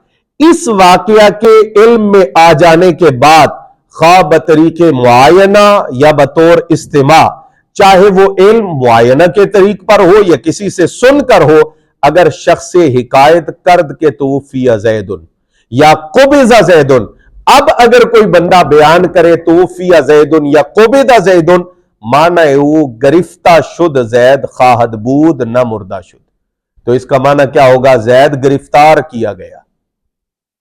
اس واقعہ کے علم میں آ جانے کے بعد، خواہ بطریق معینہ یا بطور استماع، چاہے وہ علم معینہ کے طریق پر ہو یا کسی سے سن کر ہو، اگر شخص حکایت کرد کے توفی زید یا قبض زید، اب اگر کوئی بندہ بیان کرے توفی زید یا قبض زید، معنی وہ گرفتہ شد زید خواہد بود نہ مردہ شد، تو اس کا معنی کیا ہوگا؟ زید گرفتار کیا گیا،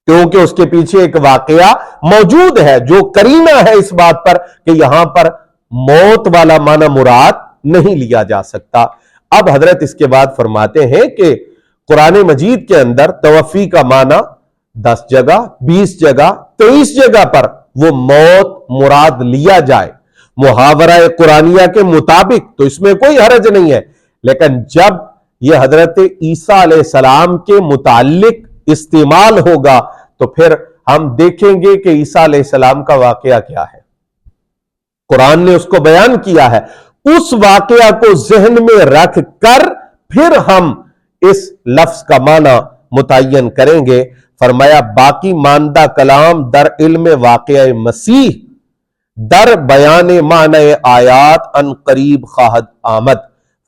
کیونکہ اس کے پیچھے ایک واقعہ موجود ہے جو کرینہ ہے اس بات پر کہ یہاں پر موت والا معنی مراد نہیں لیا جا سکتا۔ اب حضرت اس کے بعد فرماتے ہیں کہ قرآن مجید کے اندر توفی کا معنی 10 جگہ 20 جگہ 23 جگہ پر وہ موت مراد لیا جائے محاورہ قرآنیہ کے مطابق تو اس میں کوئی حرج نہیں ہے، لیکن جب یہ حضرت عیسیٰ علیہ السلام کے متعلق استعمال ہوگا تو پھر ہم دیکھیں گے کہ عیسیٰ علیہ السلام کا واقعہ کیا ہے، قرآن نے اس کو بیان کیا ہے، اس واقعہ کو ذہن میں رکھ کر پھر ہم اس لفظ کا معنی متعین کریں گے۔ فرمایا باقی ماندہ کلام در علم واقعہ مسیح در بیان معنی آیات ان قریب خواہد آمد۔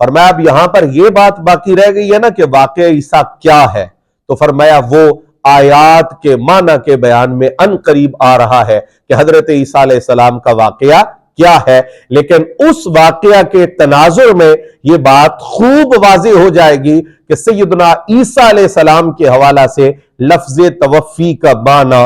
فرمایا اب یہاں پر یہ بات باقی رہ گئی ہے نا کہ واقعہ عیسیٰ کیا ہے، تو فرمایا وہ آیات کے معنی کے بیان میں ان قریب آ رہا ہے کہ حضرت عیسیٰ علیہ السلام کا واقعہ کیا ہے، لیکن اس واقعہ کے تناظر میں یہ بات خوب واضح ہو جائے گی کہ سیدنا عیسیٰ علیہ السلام کے حوالہ سے لفظ توفی کا معنی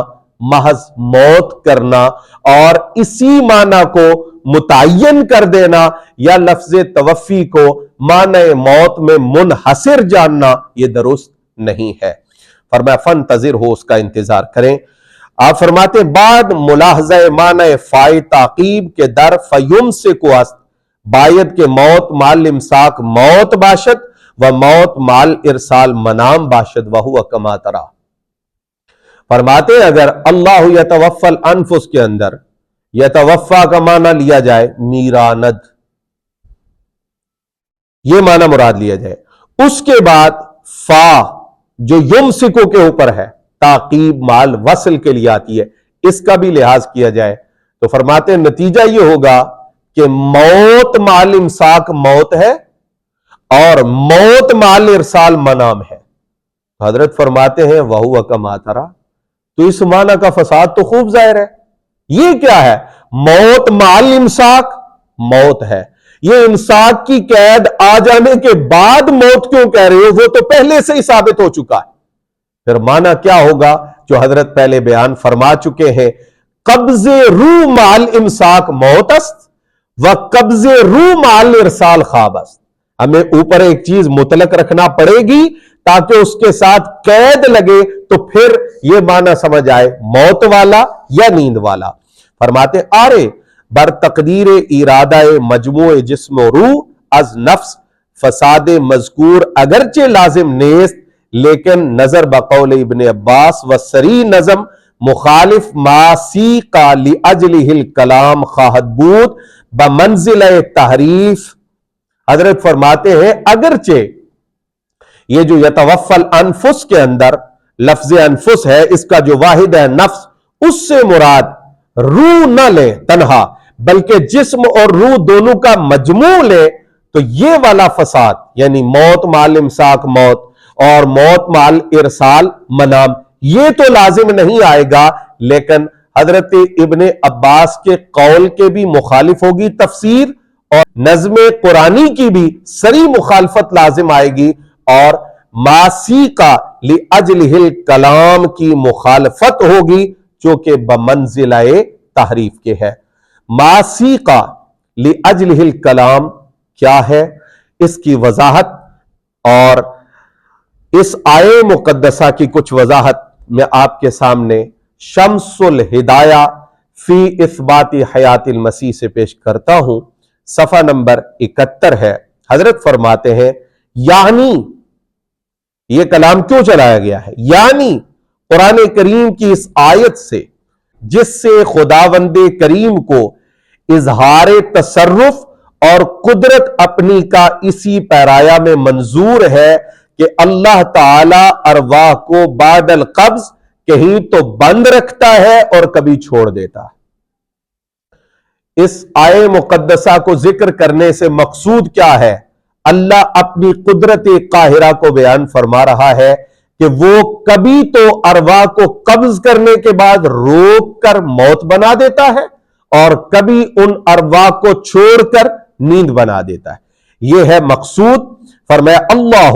محض موت کرنا اور اسی معنی کو متعین کر دینا یا لفظ توفی کو معنی موت میں منحصر جاننا یہ درست نہیں ہے۔ فرمایا فانتظر ہو، اس کا انتظار کریں۔ آپ فرماتے بعد ملاحظہ معنی فائی تعقیب کے در فیمسکو است باید کے موت مال امساک موت باشد و موت مال ارسال منام باشد وہو کما ترا۔ فرماتے اگر اللہ یتوفى الانفس کے اندر یتوفا کا معنی لیا جائے میراند، یہ معنی مراد لیا جائے، اس کے بعد فا جو یمسکو کے اوپر ہے تعقیب مال وصل کے لیے آتی ہے، اس کا بھی لحاظ کیا جائے تو فرماتے ہیں نتیجہ یہ ہوگا کہ موت مال امساک موت ہے اور موت مال ارسال منام ہے۔ حضرت فرماتے ہیں وہو کما ترا، تو اس معنی کا فساد تو خوب ظاہر ہے۔ یہ کیا ہے؟ موت مال امساک موت ہے، یہ امساک کی قید آ جانے کے بعد موت کیوں کہہ رہے ہو؟ وہ تو پہلے سے ہی ثابت ہو چکا ہے۔ پھر معنی کیا ہوگا جو حضرت پہلے بیان فرما چکے ہیں، قبض روح مال امساک موت است و قبض روح مال ارسال خواب است۔ ہمیں اوپر ایک چیز مطلق رکھنا پڑے گی تاکہ اس کے ساتھ قید لگے تو پھر یہ معنی سمجھ آئے موت والا یا نیند والا۔ فرماتے آرے بر تقدیر ارادہ مجموع جسم و روح از نفس فساد مذکور اگرچہ لازم نیست، لیکن نظر بقول ابن عباس و سری نظم مخالف ما سیقا لأجلہ الکلام خواہد بود بمنزل تحریف۔ حضرت فرماتے ہیں اگرچہ یہ جو یتوفى الانفس کے اندر لفظ انفس ہے، اس کا جو واحد ہے نفس، اس سے مراد روح نہ لے تنہا بلکہ جسم اور روح دونوں کا مجموع لے تو یہ والا فساد یعنی موت مال امساک موت اور موت مال ارسال منام یہ تو لازم نہیں آئے گا، لیکن حضرت ابن عباس کے قول کے بھی مخالف ہوگی تفسیر اور نظم قرآنی کی بھی سری مخالفت لازم آئے گی، اور ماسی کا لأجلہ الکلام کی مخالفت ہوگی جو کہ بمنزلہ تحریف کے ہے۔ ماسی کا لأجلہ الکلام کیا ہے؟ اس کی وضاحت اور اس آیے مقدسہ کی کچھ وضاحت میں آپ کے سامنے شمس الہدایہ فی اثبات حیات المسیح سے پیش کرتا ہوں۔ صفحہ نمبر 71 ہے۔ حضرت فرماتے ہیں یعنی یہ کلام کیوں چلایا گیا ہے؟ یعنی قرآن کریم کی اس آیت سے جس سے خداوند کریم کو اظہار تصرف اور قدرت اپنی کا اسی پیرایا میں منظور ہے کہ اللہ تعالی ارواح کو بعد القبض کہیں تو بند رکھتا ہے اور کبھی چھوڑ دیتا ہے۔ اس آیے مقدسہ کو ذکر کرنے سے مقصود کیا ہے؟ اللہ اپنی قدرت قاہرہ کو بیان فرما رہا ہے کہ وہ کبھی تو ارواح کو قبض کرنے کے بعد روک کر موت بنا دیتا ہے اور کبھی ان ارواح کو چھوڑ کر نیند بنا دیتا ہے۔ یہ ہے مقصود۔ فرمایا اللہ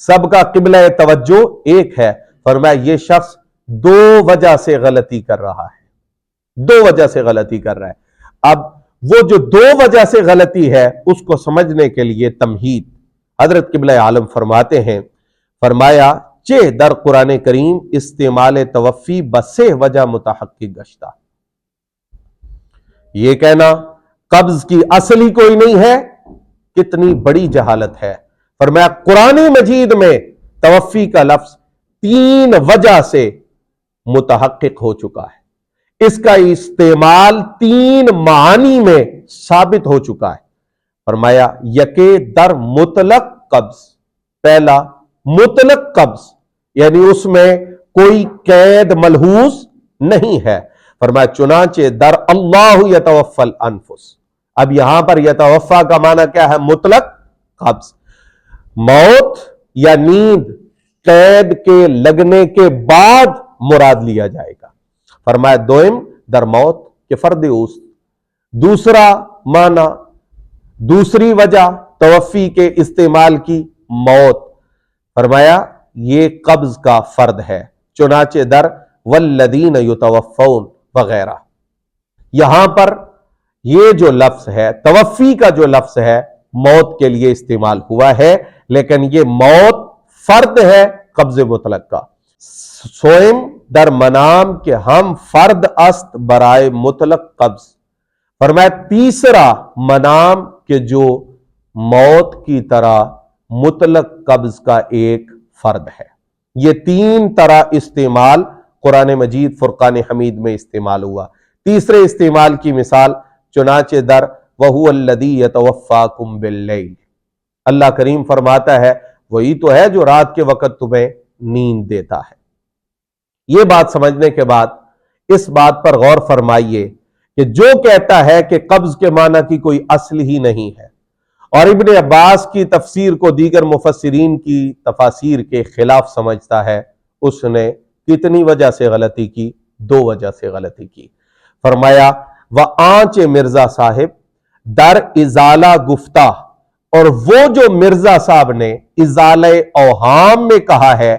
سب کا قبلہ توجہ ایک ہے. فرمایا یہ شخص دو وجہ سے غلطی کر رہا ہے, دو وجہ سے غلطی کر رہا ہے. اب وہ جو دو وجہ سے غلطی ہے اس کو سمجھنے کے لیے تمہید حضرت قبلہ عالم فرماتے ہیں. فرمایا چہ در قرآن کریم استعمال توفی بسے وجہ متحقق گشتہ. یہ کہنا قبض کی اصلی کوئی نہیں ہے, کتنی بڑی جہالت ہے. فرمایا قرآن مجید میں توفی کا لفظ تین وجہ سے متحقق ہو چکا ہے, اس کا استعمال تین معانی میں ثابت ہو چکا ہے. فرمایا یکے در مطلق قبض, پہلا مطلق قبض یعنی اس میں کوئی قید ملحوظ نہیں ہے. فرمایا چنانچہ در اللہ یتوفی الانفس. اب یہاں پر یتوفا کا معنی کیا ہے؟ مطلق قبض, موت یا نیند قید کے لگنے کے بعد مراد لیا جائے گا. فرمایا دوئم در موت کے فرد اوست. دوسرا معنی, دوسری وجہ توفی کے استعمال کی موت. فرمایا یہ قبض کا فرد ہے, چنانچہ در والذین یتوفون وغیرہ. یہاں پر یہ جو لفظ ہے توفی کا جو لفظ ہے موت کے لیے استعمال ہوا ہے, لیکن یہ موت فرد ہے قبض مطلق کا. سوئم در منام کہ ہم فرد است برائے مطلق قبض. فرمایا تیسرا منام کہ جو موت کی طرح مطلق قبض کا ایک فرد ہے. یہ تین طرح استعمال قرآن مجید فرقان حمید میں استعمال ہوا. تیسرے استعمال کی مثال چنانچہ در وَهُوَ الَّذِي يَتَوَفَّاكُمْ بِاللَّيْلِ. اللہ کریم فرماتا ہے وہی تو ہے جو رات کے وقت تمہیں نیند دیتا ہے. یہ بات سمجھنے کے بعد اس بات پر غور فرمائیے کہ جو کہتا ہے کہ قبض کے معنی کی کوئی اصل ہی نہیں ہے اور ابن عباس کی تفسیر کو دیگر مفسرین کی تفاسیر کے خلاف سمجھتا ہے, اس نے کتنی وجہ سے غلطی کی؟ دو وجہ سے غلطی کی. فرمایا وآنچ مرزا صاحب در ازالہ گفتہ, اور وہ جو مرزا صاحب نے ازالہ اوہام میں کہا ہے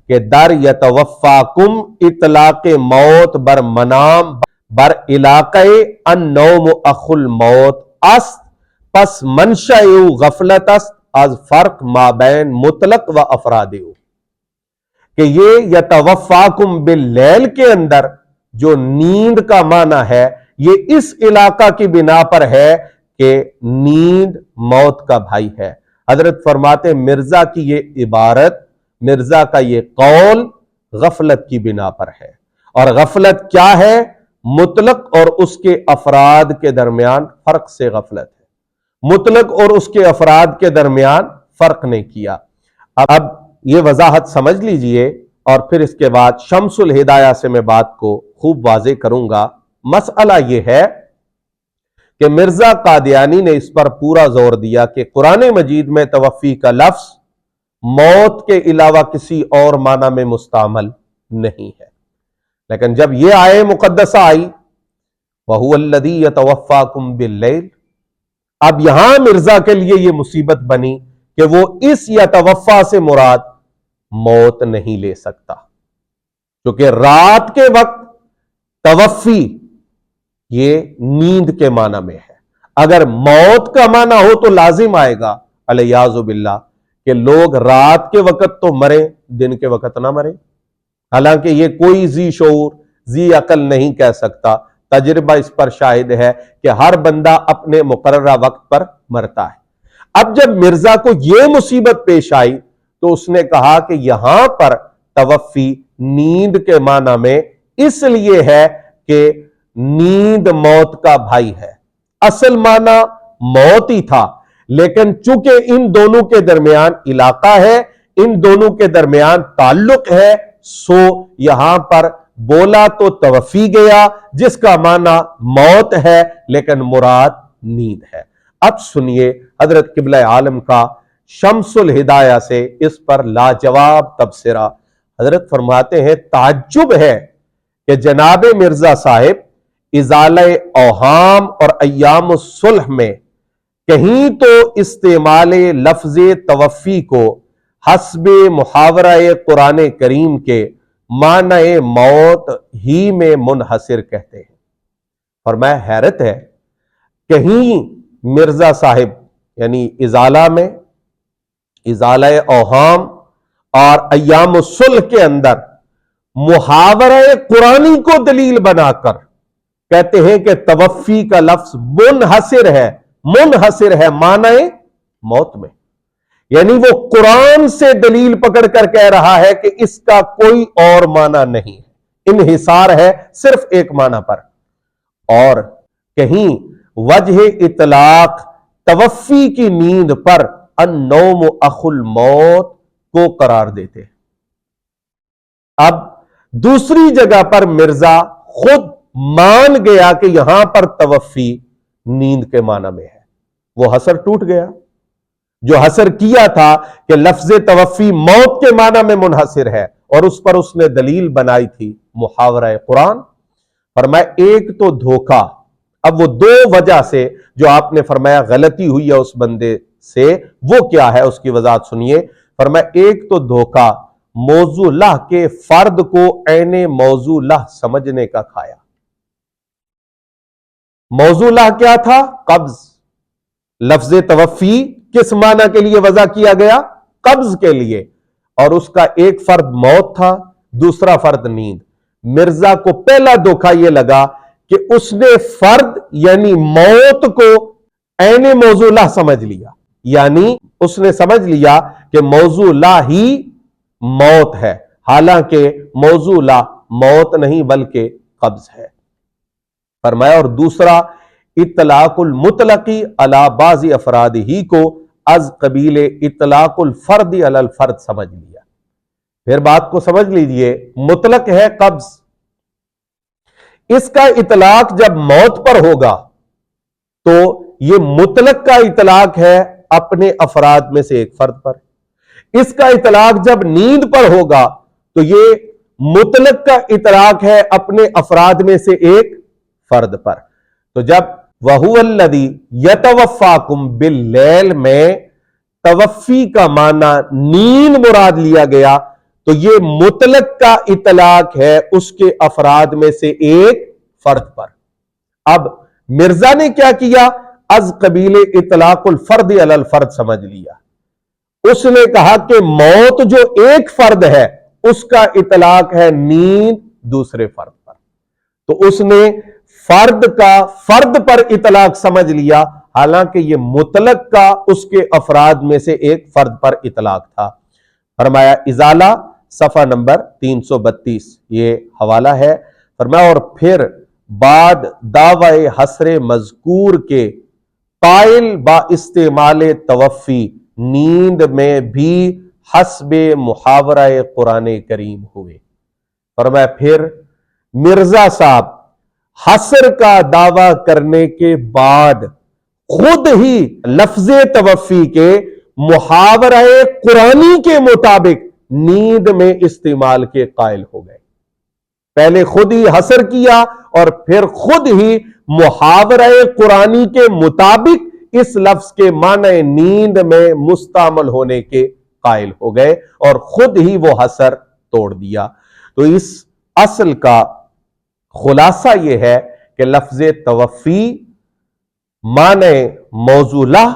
کہ در یتوفاکم اطلاق موت بر منام بر علاقہ النوم اخو الموت است, پس منشأ غفلت است از فرق مابین مطلق و افرادیو. کہ یہ یتوفاکم باللیل کے اندر جو نیند کا معنی ہے یہ اس علاقہ کی بنا پر ہے کہ نیند موت کا بھائی ہے. حضرت فرماتے مرزا کی یہ عبارت, مرزا کا یہ قول غفلت کی بنا پر ہے. اور غفلت کیا ہے؟ مطلق اور اس کے افراد کے درمیان فرق سے غفلت ہے. مطلق اور اس کے افراد کے درمیان فرق نہیں کیا. اب یہ وضاحت سمجھ لیجئے اور پھر اس کے بعد شمس الہدایہ سے میں بات کو خوب واضح کروں گا. مسئلہ یہ ہے کہ مرزا قادیانی نے اس پر پورا زور دیا کہ قرآن مجید میں توفی کا لفظ موت کے علاوہ کسی اور معنی میں مستعمل نہیں ہے. لیکن جب یہ آیہ مقدسہ آئی وَهُوَ الَّذِي يَتَوَفَّاكُمْ بِاللَّيْلِ, اب یہاں مرزا کے لیے یہ مصیبت بنی کہ وہ اس یتوفا سے مراد موت نہیں لے سکتا, کیونکہ رات کے وقت توفی یہ نیند کے معنی میں ہے. اگر موت کا معنی ہو تو لازم آئے گا الیاذ باللہ کہ لوگ رات کے وقت تو مرے, دن کے وقت نہ مرے. حالانکہ یہ کوئی ذی شعور ذی عقل نہیں کہہ سکتا. تجربہ اس پر شاہد ہے کہ ہر بندہ اپنے مقررہ وقت پر مرتا ہے. اب جب مرزا کو یہ مصیبت پیش آئی تو اس نے کہا کہ یہاں پر توفی نیند کے معنی میں اس لیے ہے کہ نیند موت کا بھائی ہے. اصل معنی موت ہی تھا, لیکن چونکہ ان دونوں کے درمیان علاقہ ہے, ان دونوں کے درمیان تعلق ہے, سو یہاں پر بولا تو توفی گیا جس کا معنی موت ہے لیکن مراد نیند ہے. اب سنیے حضرت قبلہ عالم کا شمس الہدایہ سے اس پر لاجواب تبصرہ. حضرت فرماتے ہیں تعجب ہے کہ جناب مرزا صاحب ازالہ اوہام اور ایام الصلح میں کہیں تو استعمال لفظ توفی کو حسب محاورہ قرآن کریم کے معنی موت ہی میں منحصر کہتے ہیں۔ فرمایا حیرت ہے، کہیں مرزا صاحب یعنی ازالہ میں، ازالہ اوہام اور ایام الصلح کے اندر محاورہ قرآنی کو دلیل بنا کر کہتے ہیں کہ توفی کا لفظ منحصر ہے معنی موت میں، یعنی وہ قرآن سے دلیل پکڑ کر کہہ رہا ہے کہ اس کا کوئی اور معنی نہیں ہے، انحصار ہے صرف ایک معنی پر۔ اور کہیں وجہ اطلاق توفی کی نیند پر النوم اخو الموت کو قرار دیتے ہیں۔ اب دوسری جگہ پر مرزا خود مان گیا کہ یہاں پر توفی نیند کے معنی میں ہے، وہ حصر ٹوٹ گیا جو حصر کیا تھا کہ لفظ توفی موت کے معنی میں منحصر ہے، اور اس پر اس نے دلیل بنائی تھی محاورہ قرآن۔ فرمایا ایک تو دھوکہ، اب وہ دو وجہ سے جو آپ نے فرمایا غلطی ہوئی ہے اس بندے سے، وہ کیا ہے اس کی وضاحت سنیے۔ فرمایا ایک تو دھوکہ موضوع لہ کے فرد کو عین موضوع لہ سمجھنے کا کھایا۔ موضوع لہ کیا تھا؟ قبض۔ لفظ توفی کس معنی کے لیے وضع کیا گیا؟ قبض کے لیے، اور اس کا ایک فرد موت تھا، دوسرا فرد نیند۔ مرزا کو پہلا دھوکہ یہ لگا کہ اس نے فرد یعنی موت کو عین موضوع لہ سمجھ لیا، یعنی اس نے سمجھ لیا کہ موضوع لہ ہی موت ہے، حالانکہ موضوع لہ موت نہیں بلکہ قبض ہے۔ فرمایا اور دوسرا اطلاق المطلقی علی بعض افراد ہی کو از قبیل اطلاق الفرد علی الفرد سمجھ لیا۔ پھر بات کو سمجھ لیجئے، مطلق ہے قبض، اس کا اطلاق جب موت پر ہوگا تو یہ مطلق کا اطلاق ہے اپنے افراد میں سے ایک فرد پر، اس کا اطلاق جب نیند پر ہوگا تو یہ مطلق کا اطلاق ہے اپنے افراد میں سے ایک فرد پر۔ تو جب وَهُوَ الَّذِي يَتَوَفَّاكُمْ بِاللَّيْلِ میں توفی کا معنی نیند مراد لیا گیا تو یہ مطلق کا اطلاق ہے اس کے افراد میں سے ایک فرد پر۔ اب مرزا نے کیا کیا؟ از قبیل اطلاق الفرد علی الفرد سمجھ لیا۔ اس نے کہا کہ موت جو ایک فرد ہے اس کا اطلاق ہے نیند دوسرے فرد پر، تو اس نے فرد کا فرد پر اطلاق سمجھ لیا، حالانکہ یہ مطلق کا اس کے افراد میں سے ایک فرد پر اطلاق تھا۔ فرمایا ازالہ صفحہ نمبر 332 یہ حوالہ ہے۔ فرمایا اور پھر بعد دعوی حصر مذکور کے قائل با استعمال توفی نیند میں بھی حسب محاورہ قرآن کریم ہوئے۔ فرمایا پھر مرزا صاحب حصر کا دعویٰ کرنے کے بعد خود ہی لفظ توفی کے محاورہ قرآنی کے مطابق نیند میں استعمال کے قائل ہو گئے۔ پہلے خود ہی حصر کیا اور پھر خود ہی محاورہ قرآنی کے مطابق اس لفظ کے معنی نیند میں مستعمل ہونے کے قائل ہو گئے اور خود ہی وہ حصر توڑ دیا۔ تو اس اصل کا خلاصہ یہ ہے کہ لفظ توفی معنی موضوع لہ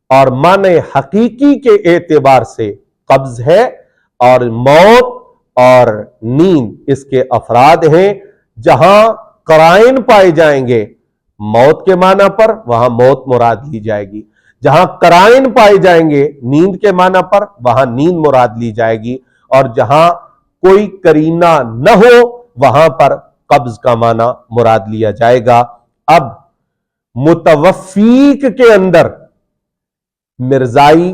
اور معنی حقیقی کے اعتبار سے قبض ہے، اور موت اور نیند اس کے افراد ہیں۔ جہاں قرائن پائے جائیں گے موت کے معنی پر وہاں موت مراد لی جائے گی، جہاں قرائن پائے جائیں گے نیند کے معنی پر وہاں نیند مراد لی جائے گی، اور جہاں کوئی قرینہ نہ ہو وہاں پر قبض کا معنی مراد لیا جائے گا۔ اب متوفیق کے اندر مرزائی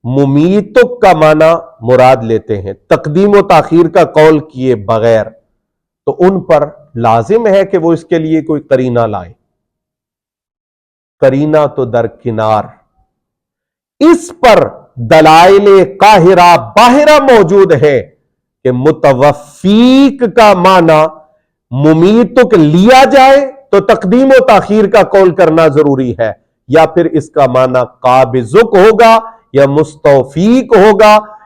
ممیتک کا معنی مراد لیتے ہیں تقدیم و تاخیر کا قول کیے بغیر، تو ان پر لازم ہے کہ وہ اس کے لیے کوئی قرینہ لائیں۔ قرینہ تو درکنار، اس پر دلائل قاہرہ باہرہ موجود ہے کہ متوفیق کا معنی ممیتک لیا جائے تو تقدیم و تاخیر کا قول کرنا ضروری ہے، یا پھر اس کا معنی قابضک ہوگا یا مستوفیق ہوگا